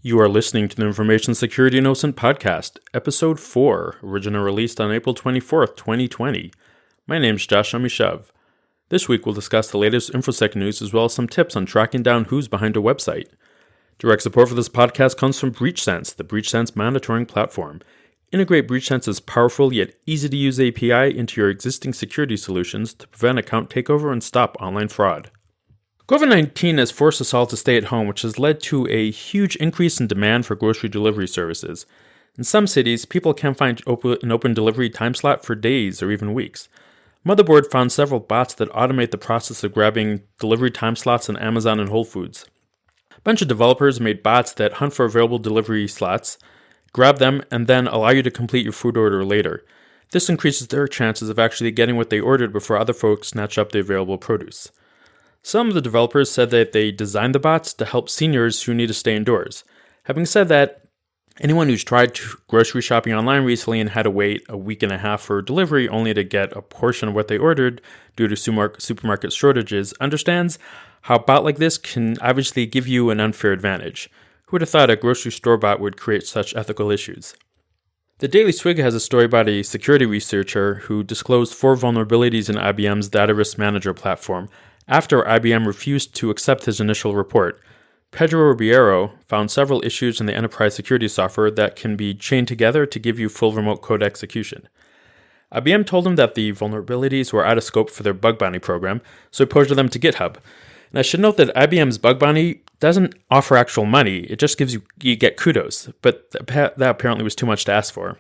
You are listening to the Information Security Innocent Podcast, Episode 4, originally released on April 24th, 2020. My name's Josh Amishav. This week we'll discuss the latest Infosec news as well as some tips on tracking down who's behind a website. Direct support for this podcast comes from BreachSense, the BreachSense monitoring platform. Integrate BreachSense's powerful yet easy-to-use API into your existing security solutions to prevent account takeover and stop online fraud. COVID-19 has forced us all to stay at home, which has led to a huge increase in demand for grocery delivery services. In some cities, people can't find an open delivery time slot for days or even weeks. Motherboard found several bots that automate the process of grabbing delivery time slots on Amazon and Whole Foods. A bunch of developers made bots that hunt for available delivery slots, grab them, and then allow you to complete your food order later. This increases their chances of actually getting what they ordered before other folks snatch up the available produce. Some of the developers said that they designed the bots to help seniors who need to stay indoors. Having said that, anyone who's tried grocery shopping online recently and had to wait a week and a half for delivery only to get a portion of what they ordered due to supermarket shortages understands how a bot like this can obviously give you an unfair advantage. Who would have thought a grocery store bot would create such ethical issues? The Daily Swig has a story about a security researcher who disclosed 4 vulnerabilities in IBM's Data Risk Manager platform after IBM refused to accept his initial report. Pedro Ribeiro found several issues in the enterprise security software that can be chained together to give you full remote code execution. IBM told him that the vulnerabilities were out of scope for their Bug Bounty program, so he posted them to GitHub. And I should note that IBM's Bug Bounty doesn't offer actual money, it just gives you get kudos, but that apparently was too much to ask for.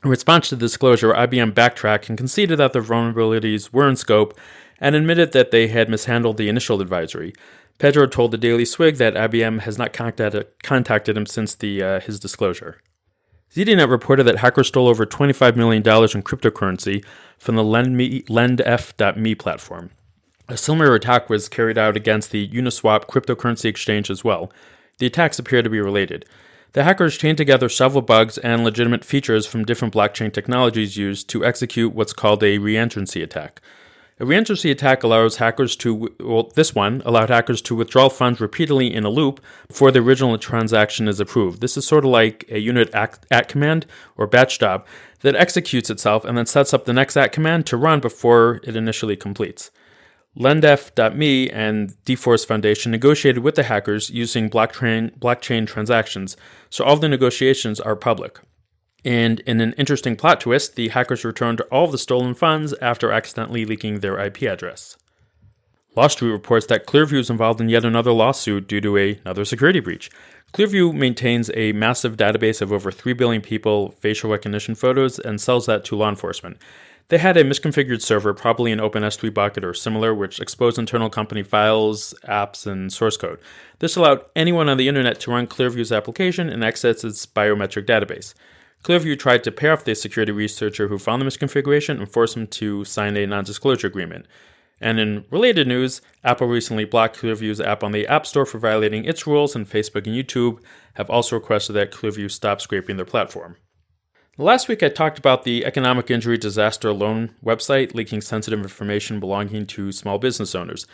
In response to the disclosure, IBM backtracked and conceded that their vulnerabilities were in scope and admitted that they had mishandled the initial advisory. Pedro told the Daily Swig that IBM has not contacted him since his disclosure. ZDNet reported that hackers stole over $25 million in cryptocurrency from the lendf.me platform. A similar attack was carried out against the Uniswap cryptocurrency exchange as well. The attacks appear to be related. The hackers chained together several bugs and legitimate features from different blockchain technologies used to execute what's called a reentrancy attack. A reentrancy attack allowed hackers to withdraw funds repeatedly in a loop before the original transaction is approved. This is sort of like a unit at command or batch job that executes itself and then sets up the next at command to run before it initially completes. Lendf.me and DForce Foundation negotiated with the hackers using blockchain transactions, so all the negotiations are public. And in an interesting plot twist, the hackers returned all of the stolen funds after accidentally leaking their IP address. Law Street reports that Clearview is involved in yet another lawsuit due to another security breach. Clearview maintains a massive database of over 3 billion people, facial recognition photos, and sells that to law enforcement. They had a misconfigured server, probably an OpenS3 bucket or similar, which exposed internal company files, apps, and source code. This allowed anyone on the internet to run Clearview's application and access its biometric database. Clearview tried to pay off the security researcher who found the misconfiguration and force him to sign a non-disclosure agreement. And in related news, Apple recently blocked Clearview's app on the App Store for violating its rules, and Facebook and YouTube have also requested that Clearview stop scraping their platform. Last week I talked about the economic injury disaster loan website leaking sensitive information belonging to small business owners.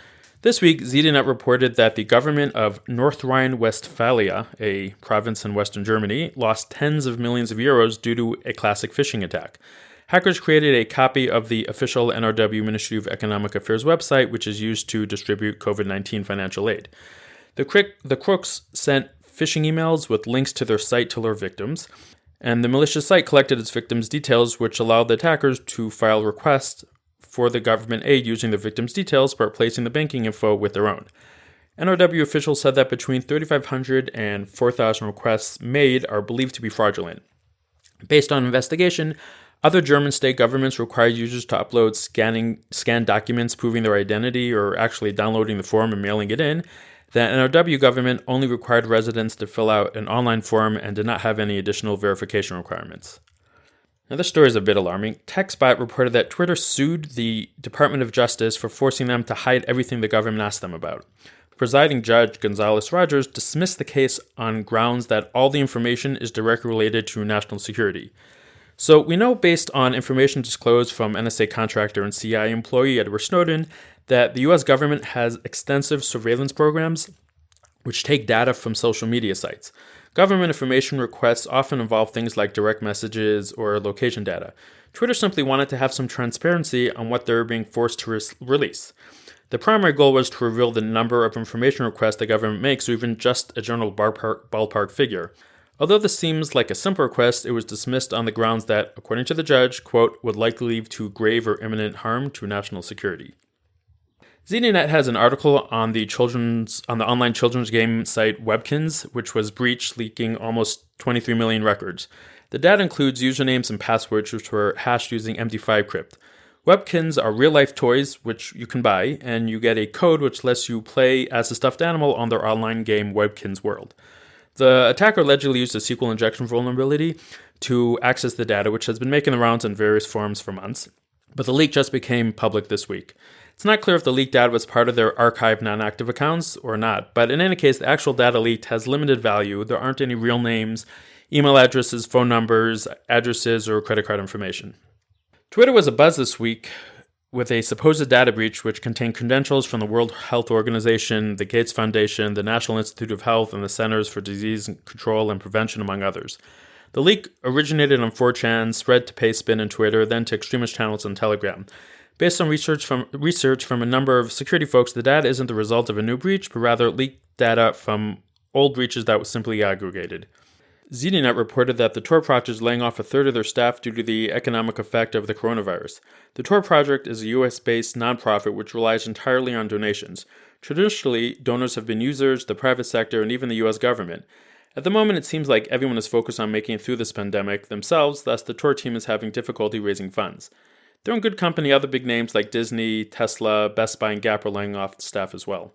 This week, ZDNet reported that the government of North Rhine-Westphalia, a province in western Germany, lost tens of millions of euros due to a classic phishing attack. Hackers created a copy of the official NRW Ministry of Economic Affairs website, which is used to distribute COVID-19 financial aid. The crooks sent phishing emails with links to their site to lure victims, and the malicious site collected its victims' details, which allowed the attackers to file requests for the government aid using the victims' details but replacing the banking info with their own. NRW officials said that between 3,500 and 4,000 requests made are believed to be fraudulent. Based on investigation, other German state governments require users to upload scanned documents proving their identity or actually downloading the form and mailing it in. The NRW government only required residents to fill out an online form and did not have any additional verification requirements. Now, this story is a bit alarming. TechSpot reported that Twitter sued the Department of Justice for forcing them to hide everything the government asked them about. Presiding Judge Gonzales Rogers dismissed the case on grounds that all the information is directly related to national security. So we know based on information disclosed from NSA contractor and CIA employee Edward Snowden that the U.S. government has extensive surveillance programs which take data from social media sites. Government information requests often involve things like direct messages or location data. Twitter simply wanted to have some transparency on what they're being forced to release. The primary goal was to reveal the number of information requests the government makes, or even just a general ballpark figure. Although this seems like a simple request, it was dismissed on the grounds that, according to the judge, quote, would likely lead to grave or imminent harm to national security. ZDNet has an article on the online children's game site Webkinz, which was breached, leaking almost 23 million records. The data includes usernames and passwords which were hashed using MD5 crypt. Webkinz are real-life toys which you can buy, and you get a code which lets you play as a stuffed animal on their online game Webkinz World. The attacker allegedly used a SQL injection vulnerability to access the data, which has been making the rounds in various forms for months, but the leak just became public this week. It's not clear if the leaked data was part of their archived non-active accounts or not, but in any case, the actual data leaked has limited value. There aren't any real names, email addresses, phone numbers, addresses, or credit card information. Twitter was abuzz this week with a supposed data breach which contained credentials from the World Health Organization, the Gates Foundation, the National Institute of Health, and the Centers for Disease Control and Prevention, among others. The leak originated on 4chan, spread to Paceman and Twitter, then to extremist channels on Telegram. Based on research from a number of security folks, the data isn't the result of a new breach, but rather leaked data from old breaches that was simply aggregated. ZDNet reported that the Tor project is laying off a third of their staff due to the economic effect of the coronavirus. The Tor project is a US-based nonprofit which relies entirely on donations. Traditionally, donors have been users, the private sector, and even the US government. At the moment, it seems like everyone is focused on making it through this pandemic themselves, thus the Tor team is having difficulty raising funds. They're in good company. Other big names like Disney, Tesla, Best Buy, and Gap are laying off staff as well.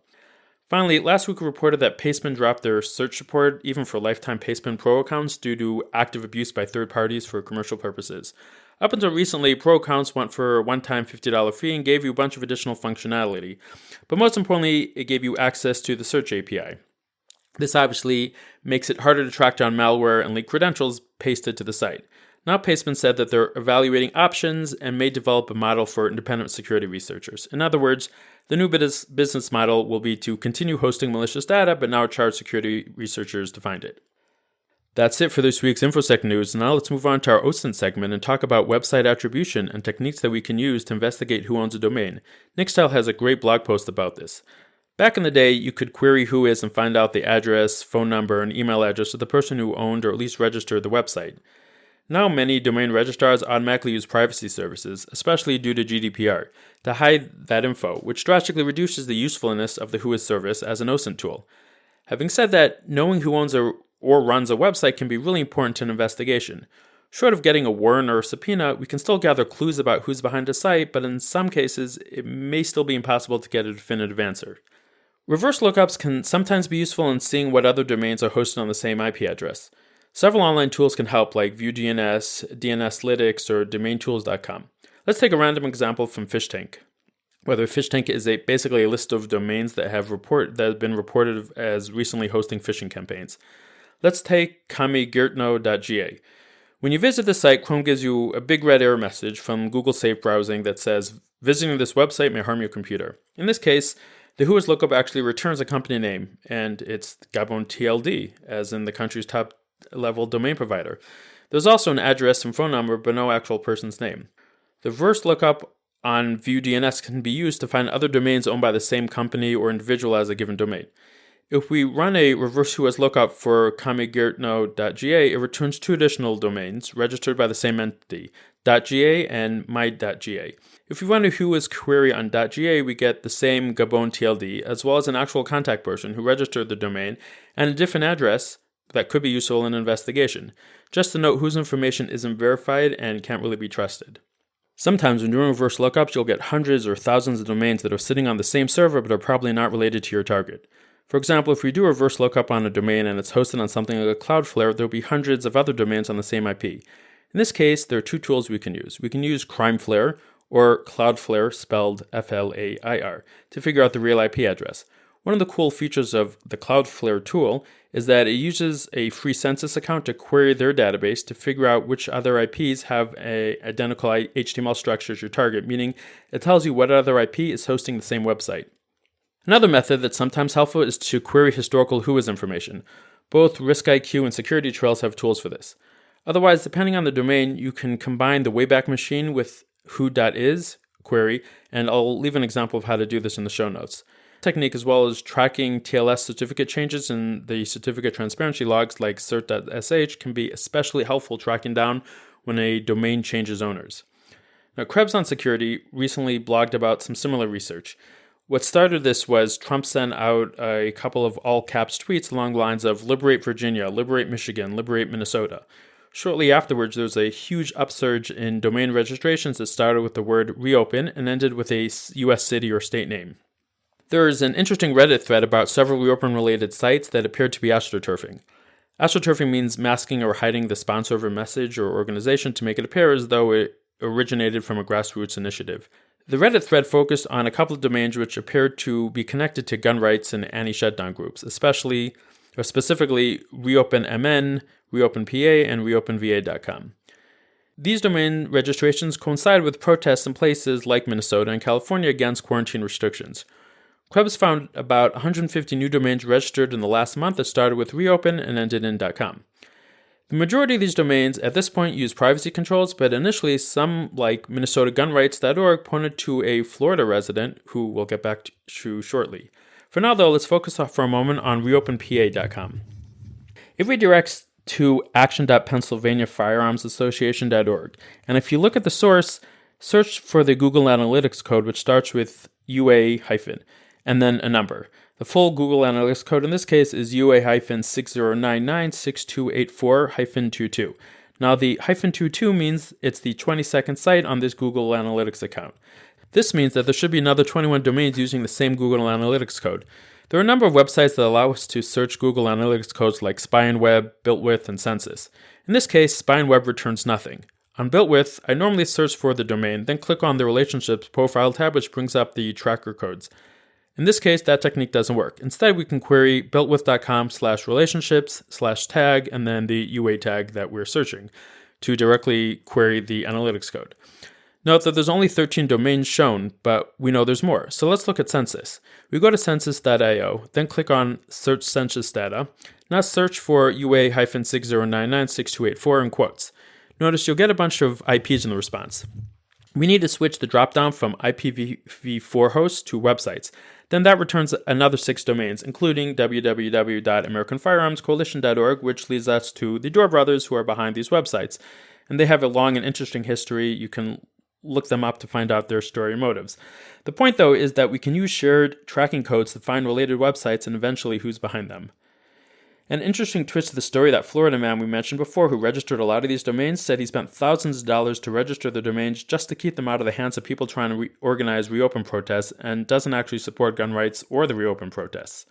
Finally, last week we reported that Paceman dropped their search support even for lifetime Paceman Pro accounts due to active abuse by third parties for commercial purposes. Up until recently, Pro accounts went for a one-time $50 fee and gave you a bunch of additional functionality. But most importantly, it gave you access to the search API. This obviously makes it harder to track down malware and leak credentials pasted to the site. Now Paceman said that they're evaluating options and may develop a model for independent security researchers. In other words, the new business model will be to continue hosting malicious data, but now charge security researchers to find it. That's it for this week's Infosec news. Now let's move on to our OSINT segment and talk about website attribution and techniques that we can use to investigate who owns a domain. Nickstyle has a great blog post about this. Back in the day, you could query whois and find out the address, phone number, and email address of the person who owned or at least registered the website. Now many domain registrars automatically use privacy services, especially due to GDPR, to hide that info, which drastically reduces the usefulness of the whois service as an OSINT tool. Having said that, knowing who owns or runs a website can be really important to an investigation. Short of getting a warrant or a subpoena, we can still gather clues about who's behind a site, but in some cases, it may still be impossible to get a definitive answer. Reverse lookups can sometimes be useful in seeing what other domains are hosted on the same IP address. Several online tools can help, like ViewDNS, DNSlytics, or DomainTools.com. Let's take a random example from FishTank. Whether FishTank is basically a list of domains that have been reported as recently hosting phishing campaigns. Let's take kamigirtno.ga. When you visit the site, Chrome gives you a big red error message from Google Safe Browsing that says, visiting this website may harm your computer. In this case, the whois lookup actually returns a company name, and it's Gabon TLD, as in the country's top level domain provider. There's also an address and phone number, but no actual person's name. The reverse lookup on ViewDNS can be used to find other domains owned by the same company or individual as a given domain. If we run a reverse whois lookup for kamigirtno.ga, it returns two additional domains registered by the same entity, .ga and my.ga. If we run a whois query on .ga, we get the same Gabon TLD, as well as an actual contact person who registered the domain, and a different address that could be useful in an investigation. Just to note, whose information isn't verified and can't really be trusted. Sometimes when doing reverse lookups, you'll get hundreds or thousands of domains that are sitting on the same server but are probably not related to your target. For example, if we do a reverse lookup on a domain and it's hosted on something like a Cloudflare, there'll be hundreds of other domains on the same IP. In this case, there are two tools we can use. We can use CrimeFlare, or Cloudflare, spelled F-L-A-I-R, to figure out the real IP address. One of the cool features of the Cloudflare tool is that it uses a free census account to query their database to figure out which other IPs have an identical HTML structure as your target, meaning it tells you what other IP is hosting the same website. Another method that's sometimes helpful is to query historical whois information. Both RiskIQ and Security Trails have tools for this. Otherwise, depending on the domain, you can combine the Wayback Machine with who.is query, and I'll leave an example of how to do this in the show notes. Technique, as well as tracking TLS certificate changes in the certificate transparency logs like cert.sh, can be especially helpful tracking down when a domain changes owners. Now, Krebs on Security recently blogged about some similar research. What started this was Trump sent out a couple of all-caps tweets along the lines of "Liberate Virginia, Liberate Michigan, Liberate Minnesota." Shortly afterwards, there was a huge upsurge in domain registrations that started with the word reopen and ended with a U.S. city or state name. There is an interesting Reddit thread about several reopen-related sites that appeared to be astroturfing. Astroturfing means masking or hiding the sponsor of a message or organization to make it appear as though it originated from a grassroots initiative. The Reddit thread focused on a couple of domains which appeared to be connected to gun rights and anti-shutdown groups, specifically ReopenMN, ReopenPA, and ReopenVA.com. These domain registrations coincide with protests in places like Minnesota and California against quarantine restrictions. Krebs found about 150 new domains registered in the last month that started with reopen and ended in .com. The majority of these domains at this point use privacy controls, but initially some, like MinnesotaGunRights.org, pointed to a Florida resident, who we'll get back to shortly. For now, though, let's focus for a moment on reopenpa.com. It redirects to action.pennsylvaniafirearmsassociation.org, and if you look at the source, search for the Google Analytics code, which starts with UA- and then a number. The full Google Analytics code in this case is UA-60996284-22. Now the -22 means it's the 22nd site on this Google Analytics account. This means that there should be another 21 domains using the same Google Analytics code. There are a number of websites that allow us to search Google Analytics codes like SpyandWeb, BuiltWith, and Census. In this case, SpyandWeb returns nothing. On BuiltWith, I normally search for the domain, then click on the Relationships profile tab, which brings up the tracker codes. In this case, that technique doesn't work. Instead, we can query builtwith.com/relationships/tag and then the UA tag that we're searching to directly query the analytics code. Note that there's only 13 domains shown, but we know there's more. So let's look at Census. We go to census.io, then click on Search Census Data. Now search for UA-60996284 in quotes. Notice you'll get a bunch of IPs in the response. We need to switch the dropdown from IPv4 hosts to websites. Then that returns another 6 domains, including www.americanfirearmscoalition.org, which leads us to the Door brothers who are behind these websites. And they have a long and interesting history. You can look them up to find out their story and motives. The point, though, is that we can use shared tracking codes to find related websites and eventually who's behind them. An interesting twist to the story, that Florida man we mentioned before who registered a lot of these domains said he spent thousands of dollars to register the domains just to keep them out of the hands of people trying to organize reopen protests and doesn't actually support gun rights or the reopen protests.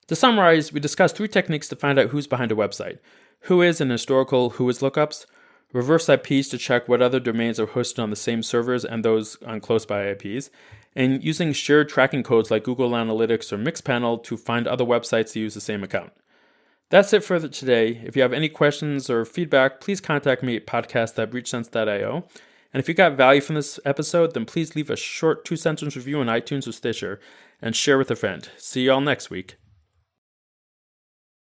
To summarize, we discussed 3 techniques to find out who's behind a website. Who is and historical who is lookups, reverse IPs to check what other domains are hosted on the same servers and those on close by IPs, and using shared tracking codes like Google Analytics or Mixpanel to find other websites to use the same account. That's it for today. If you have any questions or feedback, please contact me at podcast@breachsense.io. And if you got value from this episode, then please leave a short 2-sentence review on iTunes or Stitcher and share with a friend. See you all next week.